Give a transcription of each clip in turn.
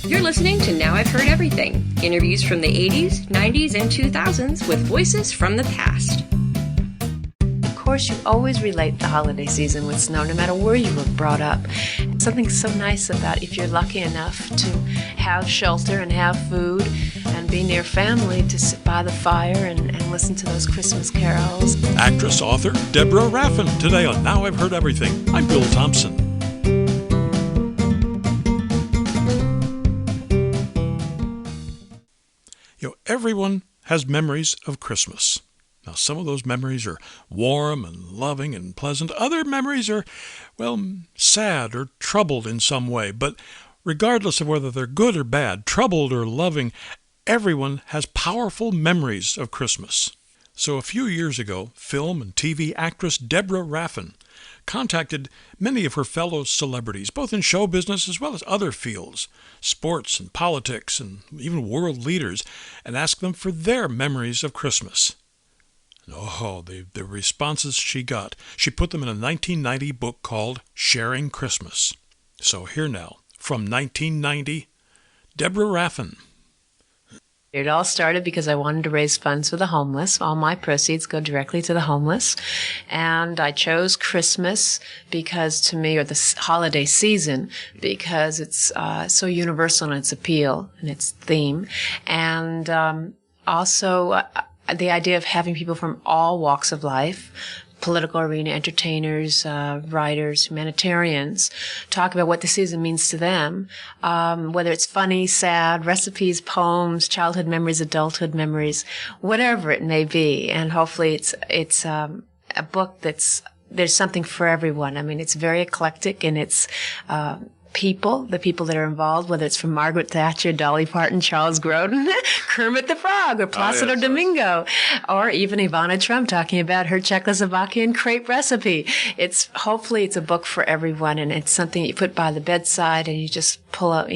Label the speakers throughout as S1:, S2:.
S1: You're listening to Now I've Heard Everything. Interviews from the 80s, 90s, and 2000s with voices from the past.
S2: Of course, you always relate the holiday season with snow, no matter where you were brought up. Something so nice about if you're lucky enough to have shelter and have food and be near family to sit by the fire and listen to those Christmas carols.
S3: Actress, author Deborah Raffin today on Now I've Heard Everything. I'm Bill Thompson. Everyone has memories of Christmas. Now, some of those memories are warm and loving and pleasant. Other memories are, sad or troubled in some way. But regardless of whether they're good or bad, troubled or loving, everyone has powerful memories of Christmas. So a few years ago, film and TV actress Deborah Raffin contacted many of her fellow celebrities, both in show business as well as other fields, sports and politics and even world leaders, and asked them for their memories of Christmas. The responses she got. She put them in a 1990 book called Sharing Christmas. So here now, from 1990, Deborah Raffin.
S2: It all started because I wanted to raise funds for the homeless. All my proceeds go directly to the homeless. And I chose Christmas because to me, or the holiday season, because it's so universal in its appeal and its theme. And also the idea of having people from all walks of life, political arena, entertainers, writers, humanitarians, talk about what the season means to them, whether it's funny, sad, recipes, poems, childhood memories, adulthood memories, whatever it may be. And hopefully it's a book there's something for everyone. I mean, it's very eclectic in its the people that are involved, whether it's from Margaret Thatcher, Dolly Parton, Charles Grodin, Kermit the Frog, or Placido Domingo, or even Ivana Trump talking about her Czechoslovakian crepe recipe. Hopefully it's a book for everyone, and it's something you put by the bedside and you just pull out,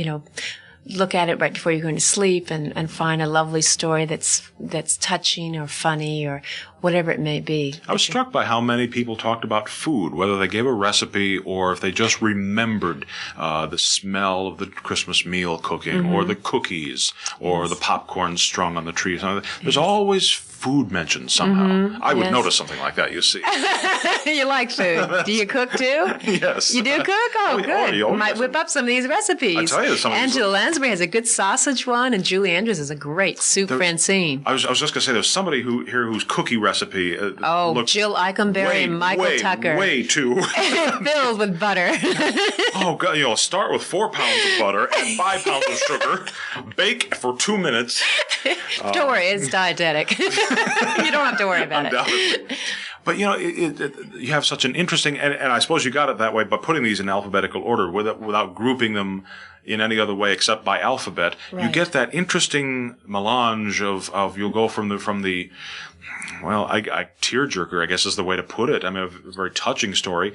S2: look at it right before you're going to sleep and find a lovely story that's touching or funny or whatever it may be.
S4: I was struck by how many people talked about food, whether they gave a recipe or if they just remembered the smell of the Christmas meal cooking, or the cookies, or the popcorn strung on the tree. There's always food mentioned somehow. I would notice something like that, you see.
S2: You like food. Do you cook too?
S4: Yes.
S2: You do cook? Oh, good. You might whip up some of these recipes.
S4: I tell you,
S2: Angela Lansbury has a good sausage one, and Julie Andrews has a great soup Francine.
S4: I was just going to say, there's somebody here whose cookie recipe looks
S2: Jill Eichenberry and Michael Tucker.
S4: Way too
S2: filled with butter.
S4: Oh God! Start with 4 pounds of butter and 5 pounds of sugar. Bake for 2 minutes.
S2: Don't worry, it's dietetic. You don't have to worry about it.
S4: But, you have such an interesting, and I suppose you got it that way, by putting these in alphabetical order without grouping them in any other way except by alphabet. Right. You get that interesting melange of you'll go from the tearjerker, I guess is the way to put it. I mean, a very touching story,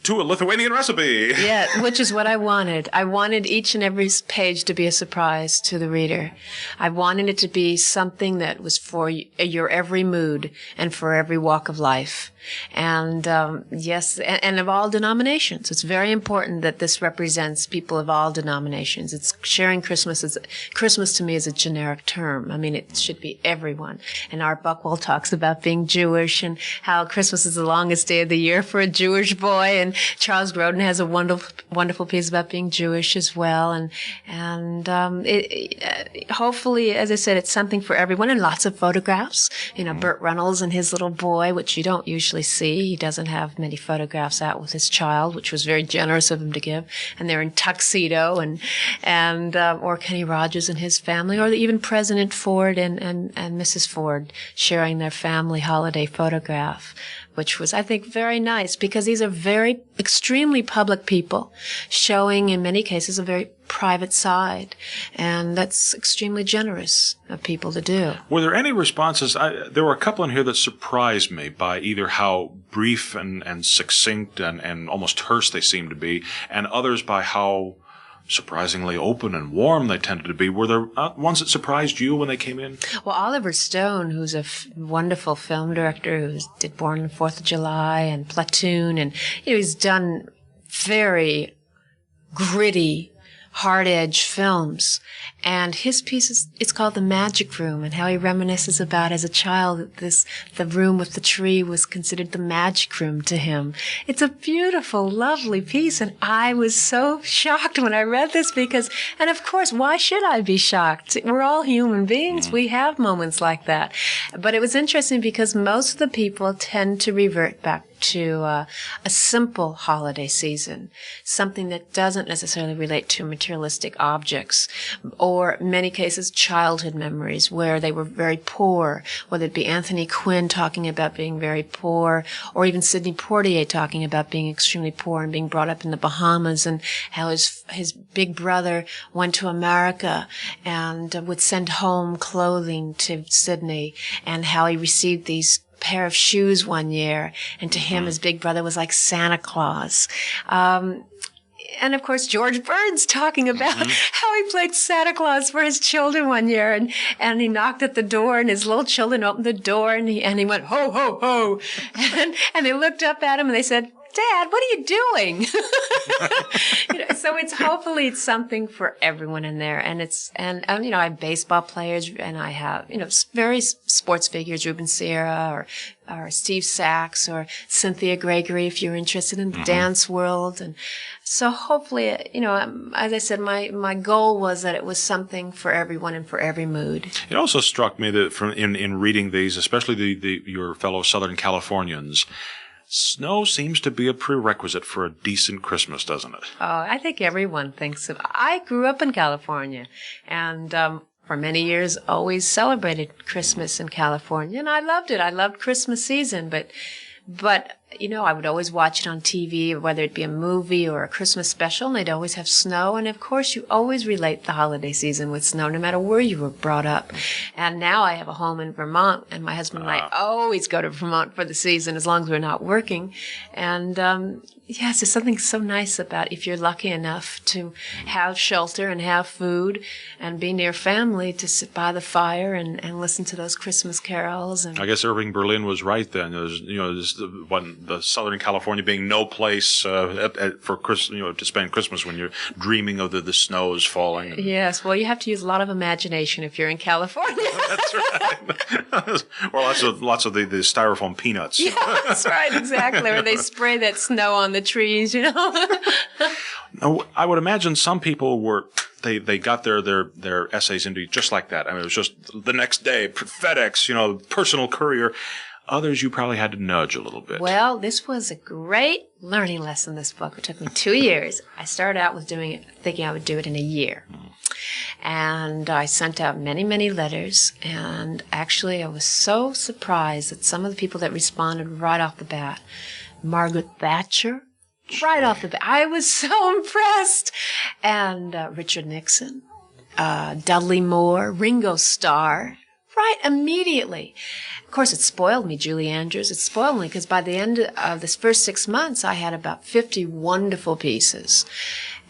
S4: to a Lithuanian recipe.
S2: Yeah, which is what I wanted. I wanted each and every page to be a surprise to the reader. I wanted it to be something that was for your every mood and for every walk of life. And yes, and of all denominations. It's very important that this represents people of all denominations. It's sharing Christmas. Christmas to me is a generic term. I mean, it should be everyone. And Art Buchwald talks about being Jewish and how Christmas is the longest day of the year for a Jewish boy. And Charles Grodin has a wonderful piece about being Jewish as well. And hopefully, as I said, it's something for everyone, and lots of photographs. Burt Reynolds and his little boy, which you don't usually see. He doesn't have many photographs out with his child, which was very generous of him to give. And they're in tuxedo, or Kenny Rogers and his family, or even President Ford and Mrs. Ford sharing their family holiday photograph, which was, I think, very nice, because these are very extremely public people showing, in many cases, a very private side. And that's extremely generous of people to do.
S4: Were there any responses? There were a couple in here that surprised me by either how brief and succinct and almost terse they seemed to be, and others by how surprisingly open and warm they tended to be. Were there ones that surprised you when they came in?
S2: Well, Oliver Stone, who's a wonderful film director who did Born on the 4th of July and Platoon, and he's done very gritty Hard Edge Films. And his piece it's called The Magic Room, and how he reminisces about as a child the room with the tree was considered the magic room to him. It's a beautiful, lovely piece, and I was so shocked when I read this and of course, why should I be shocked? We're all human beings. We have moments like that. But it was interesting because most of the people tend to revert back to a simple holiday season, something that doesn't necessarily relate to materialistic objects, or in many cases childhood memories where they were very poor, whether it be Anthony Quinn talking about being very poor, or even Sidney Poitier talking about being extremely poor and being brought up in the Bahamas, and how his big brother went to America and would send home clothing to Sidney, and how he received these pair of shoes one year, and to him his big brother was like Santa Claus. And of course George Burns talking about how he played Santa Claus for his children one year, and he knocked at the door, and his little children opened the door, and he went ho ho ho, and they looked up at him and they said, "Dad, what are you doing?" So hopefully it's something for everyone in there. And I have baseball players, and I have, various sports figures, Ruben Sierra or Steve Sachs or Cynthia Gregory, if you're interested in the dance world. And so hopefully, as I said, my goal was that it was something for everyone and for every mood.
S4: It also struck me that in reading these, especially your fellow Southern Californians, snow seems to be a prerequisite for a decent Christmas, doesn't it?
S2: Oh, I think everyone thinks of. I grew up in California, and for many years always celebrated Christmas in California, and I loved it. I loved Christmas season, but I would always watch it on TV, whether it be a movie or a Christmas special, and they'd always have snow. And of course, you always relate the holiday season with snow, no matter where you were brought up. And now I have a home in Vermont, and my husband and I always go to Vermont for the season as long as we're not working. And yes, there's something so nice about if you're lucky enough to have shelter and have food and be near family, to sit by the fire and listen to those Christmas carols. And
S4: I guess Irving Berlin was right then. The Southern California being no place for Christmas, to spend Christmas when you're dreaming of the snows falling.
S2: Yes, well, you have to use a lot of imagination if you're in California.
S4: That's right. Or lots of the styrofoam peanuts.
S2: Yeah, that's right, exactly. Or they spray that snow on the trees,
S4: Now, I would imagine some people they got their essays into just like that. I mean, it was just the next day, FedEx, personal courier. Others you probably had to nudge a little bit.
S2: Well, this was a great learning lesson, this book. It took me 2 years. I started out with doing it, thinking I would do it in a year. And I sent out many, many letters. And actually, I was so surprised that some of the people that responded right off the bat, Margaret Thatcher, right off the bat. I was so impressed. And Richard Nixon, Dudley Moore, Ringo Starr, right immediately. Of course, it spoiled me, Julie Andrews. It spoiled me because by the end of this first 6 months, I had about 50 wonderful pieces.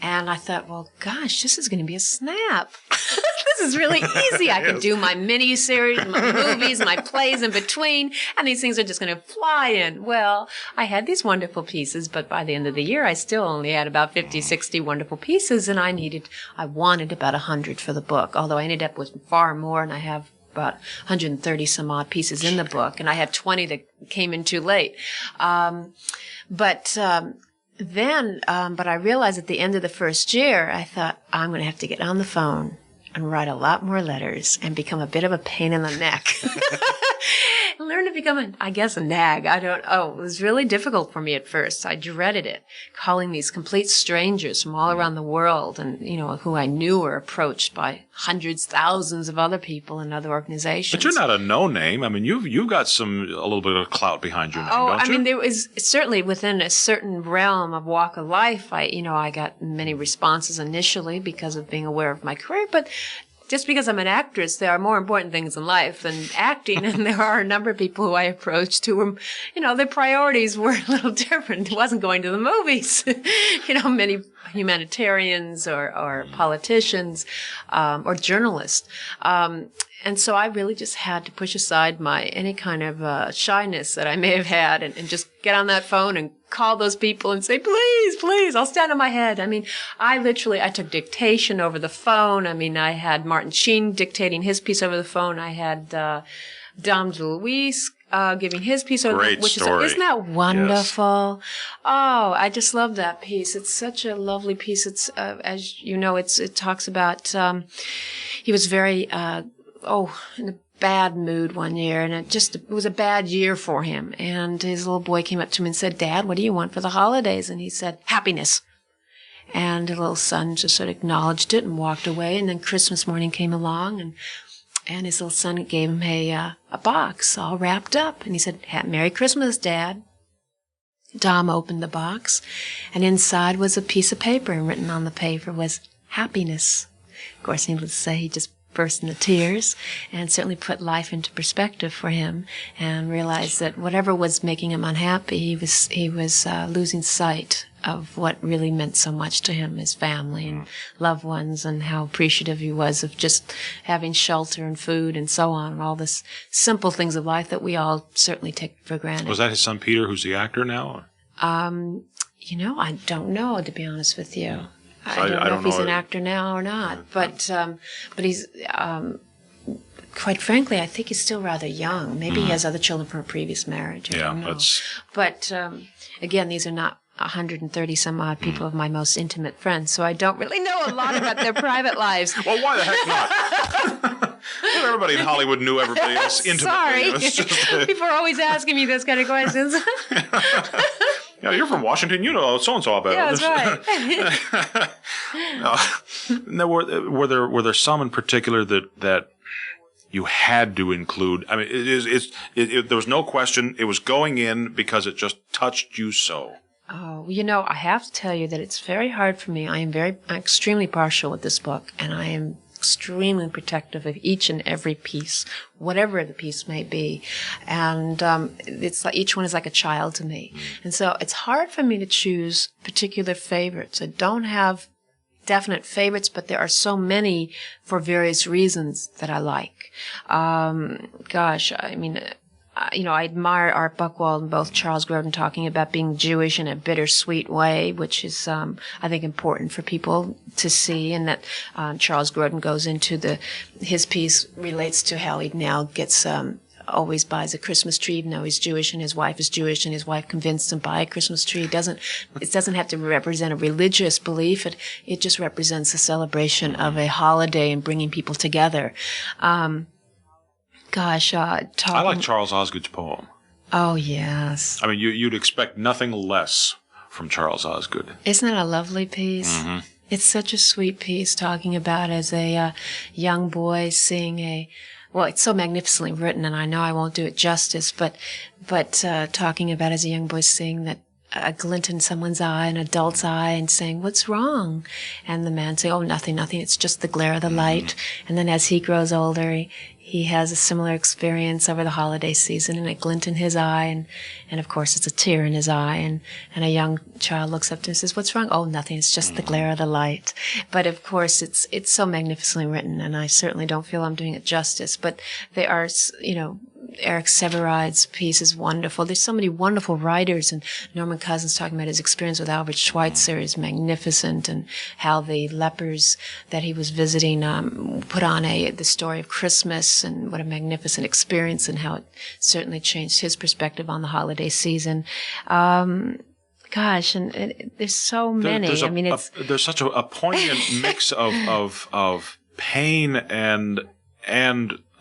S2: And I thought, well, gosh, this is going to be a snap. This is really easy. I can do my mini-series, my movies, my plays in between, and these things are just going to fly in. Well, I had these wonderful pieces, but by the end of the year, I still only had about 50, 60 wonderful pieces, and I wanted about 100 for the book, although I ended up with far more, and I have about 130 some odd pieces in the book, and I had 20 that came in too late. But I realized at the end of the first year, I thought, I'm going to have to get on the phone and write a lot more letters and become a bit of a pain in the neck. Learn to become a nag. It was really difficult for me at first. I dreaded it, calling these complete strangers from all around the world and, who I knew were approached by hundreds, thousands of other people and other organizations.
S4: But you're not a no-name. I mean, you've got a little bit of clout behind your name, don't you?
S2: I mean, there was certainly within a certain realm of walk of life. I got many responses initially because of being aware of my career, but just because I'm an actress, there are more important things in life than acting, and there are a number of people who I approached who were, their priorities were a little different. It wasn't going to the movies. Many humanitarians or politicians or journalists. And so I really just had to push aside any kind of shyness that I may have had and just get on that phone and call those people and say, please, please, I'll stand on my head. I mean, I took dictation over the phone. I mean, I had Martin Sheen dictating his piece over the phone. I had Dom DeLuise giving his piece over the phone.
S4: Great story.
S2: Isn't that wonderful? Yes. Oh, I just love that piece. It's such a lovely piece. It's, as you know, it talks about, he was very, in a bad mood one year, and it was a bad year for him. And his little boy came up to him and said, Dad, what do you want for the holidays? And he said, happiness. And the little son just sort of acknowledged it and walked away. And then Christmas morning came along, and his little son gave him a box all wrapped up. And he said, Merry Christmas, Dad. Dom opened the box, and inside was a piece of paper, and written on the paper was happiness. Of course, needless to say, he just burst into tears and certainly put life into perspective for him, and realized that whatever was making him unhappy, he was losing sight of what really meant so much to him, his family and loved ones, and how appreciative he was of just having shelter and food and so on, and all this simple things of life that we all certainly take for granted.
S4: Was that his son Peter, who's the actor now?
S2: I don't know, to be honest with you.
S4: So
S2: I don't know if he's an actor now or not, but he's, quite frankly, I think he's still rather young. Maybe he has other children from a previous marriage. I don't know. But again, these are not 130 some odd people of my most intimate friends, so I don't really know a lot about their private lives.
S4: Well, why the heck not? Well, everybody in Hollywood knew everybody else intimately.
S2: Sorry. People are always asking me those kind of questions.
S4: Yeah, you're from Washington. You know so-and-so about it.
S2: Yeah, that's right.
S4: Now, were there some in particular that you had to include? I mean, there was no question. It was going in because it just touched you so.
S2: Oh, I have to tell you that it's very hard for me. I'm extremely partial with this book, and I am extremely protective of each and every piece, whatever the piece may be. And it's like each one is like a child to me. And so it's hard for me to choose particular favorites. I don't have definite favorites, but there are so many for various reasons that I like. I admire Art Buchwald and both Charles Grodin talking about being Jewish in a bittersweet way, which is, I think, important for people to see. And that Charles Grodin goes into his piece relates to how he now gets always buys a Christmas tree, even though he's Jewish and his wife is Jewish, and his wife convinced him to buy a Christmas tree. It doesn't have to represent a religious belief. It just represents a celebration of a holiday and bringing people together. I like
S4: Charles Osgood's poem.
S2: Oh, yes.
S4: I mean, you'd expect nothing less from Charles Osgood.
S2: Isn't that a lovely piece? Mm-hmm. It's such a sweet piece, talking about as a young boy seeing it's so magnificently written, and I know I won't do it justice, but talking about as a young boy seeing that a glint in someone's eye, an adult's eye, and saying, what's wrong? And the man saying, oh, nothing, it's just the glare of the light. And then as he grows older, he has a similar experience over the holiday season, and a glint in his eye, and of course it's a tear in his eye, and a young child looks up to him and says, what's wrong? Oh, nothing, it's just the glare of the light. But of course it's so magnificently written, and I certainly don't feel I'm doing it justice, but they are, Eric Severide's piece is wonderful. There's so many wonderful writers, and Norman Cousins talking about his experience with Albert Schweitzer is magnificent, and how the lepers that he was visiting put on the story of Christmas, and what a magnificent experience, and how it certainly changed his perspective on the holiday season. And there's so many.
S4: There's such a poignant mix of pain and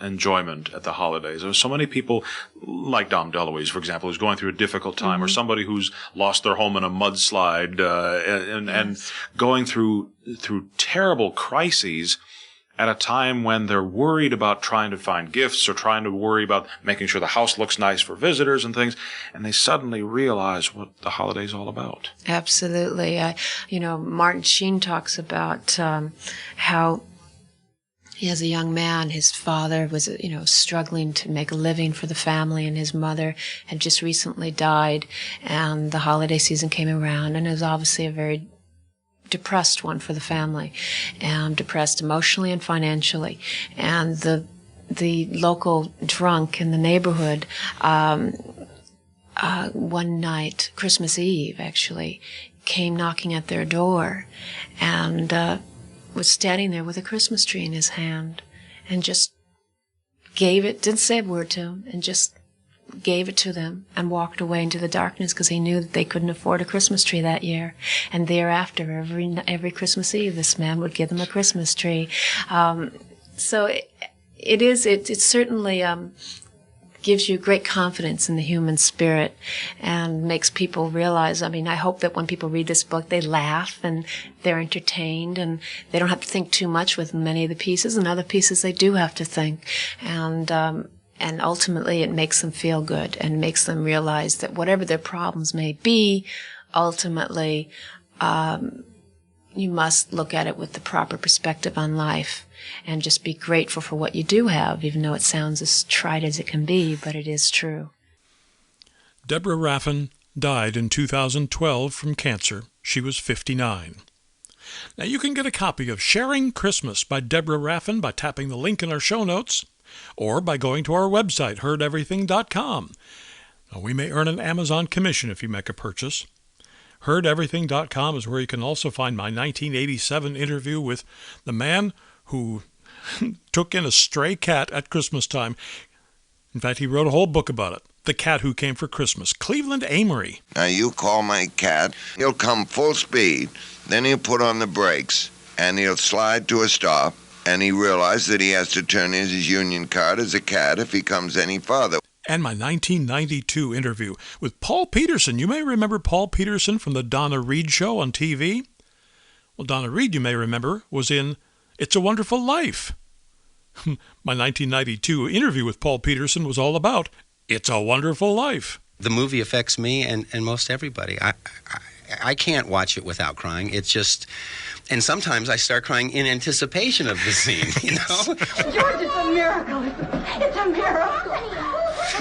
S4: enjoyment at the holidays. There's so many people, like Dom DeLuise, for example, who's going through a difficult time, or somebody who's lost their home in a mudslide, and going through terrible crises at a time when they're worried about trying to find gifts, or trying to worry about making sure the house looks nice for visitors and things, and they suddenly realize what the holiday's all about.
S2: Absolutely. Martin Sheen talks about how as a young man, his father was, struggling to make a living for the family, and his mother had just recently died, and the holiday season came around, and it was obviously a very depressed one for the family, and depressed emotionally and financially. And the local drunk in the neighborhood, one night, Christmas Eve actually, came knocking at their door, and was standing there with a Christmas tree in his hand, and just gave it, didn't say a word to him, and just gave it to them and walked away into the darkness, because he knew that they couldn't afford a Christmas tree that year. And thereafter, every Christmas Eve, this man would give them a Christmas tree. So it certainly gives you great confidence in the human spirit and makes people realize, I mean, I hope that when people read this book, they laugh and they're entertained and they don't have to think too much with many of the pieces, and other pieces they do have to think. And ultimately it makes them feel good and makes them realize that whatever their problems may be, ultimately, you must look at it with the proper perspective on life and just be grateful for what you do have, even though it sounds as trite as it can be, but it is true.
S3: Deborah Raffin died in 2012 from cancer. She was 59. Now you can get a copy of Sharing Christmas by Deborah Raffin by tapping the link in our show notes, or by going to our website, heardeverything.com. Now, we may earn an Amazon commission if you make a purchase. Heardeverything.com is where you can also find my 1987 interview with the man who took in a stray cat at Christmas time. In fact, he wrote a whole book about it. The Cat Who Came for Christmas. Cleveland Amory.
S5: Now you call my cat, he'll come full speed, then he'll put on the brakes, and he'll slide to a stop, and he realized that he has to turn in his union card as a cat if he comes any farther.
S3: And my 1992 interview with Paul Peterson. You may remember Paul Peterson from the Donna Reed Show on TV. Well, Donna Reed, you may remember, was in It's a Wonderful Life. My 1992 interview with Paul Peterson was all about It's a Wonderful Life.
S6: The movie affects me and most everybody. I can't watch it without crying. It's just, and sometimes I start crying in anticipation of the scene, you know?
S7: George, it's a miracle. It's a miracle.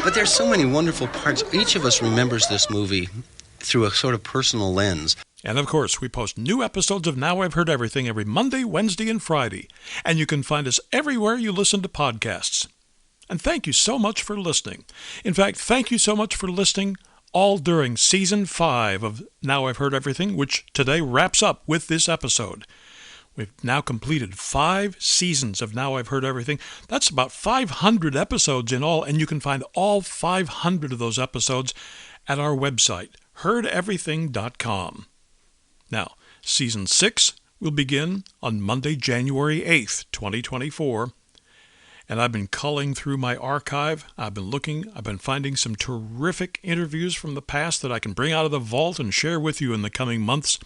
S6: But there's so many wonderful parts. Each of us remembers this movie through a sort of personal lens.
S3: And of course, we post new episodes of Now I've Heard Everything every Monday, Wednesday, and Friday. And you can find us everywhere you listen to podcasts. And thank you so much for listening. In fact, thank you so much for listening all during Season 5 of Now I've Heard Everything, which today wraps up with this episode. We've now completed 5 seasons of Now I've Heard Everything. That's about 500 episodes in all, and you can find all 500 of those episodes at our website, heardeverything.com. Now, Season 6 will begin on Monday, January 8th, 2024. And I've been culling through my archive. I've been finding some terrific interviews from the past that I can bring out of the vault and share with you in the coming months.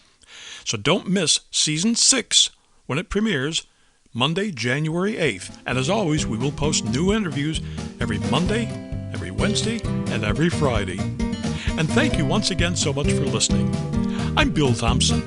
S3: So don't miss Season 6 when it premieres Monday, January 8th. And as always, we will post new interviews every Monday, every Wednesday, and every Friday. And thank you once again so much for listening. I'm Bill Thompson.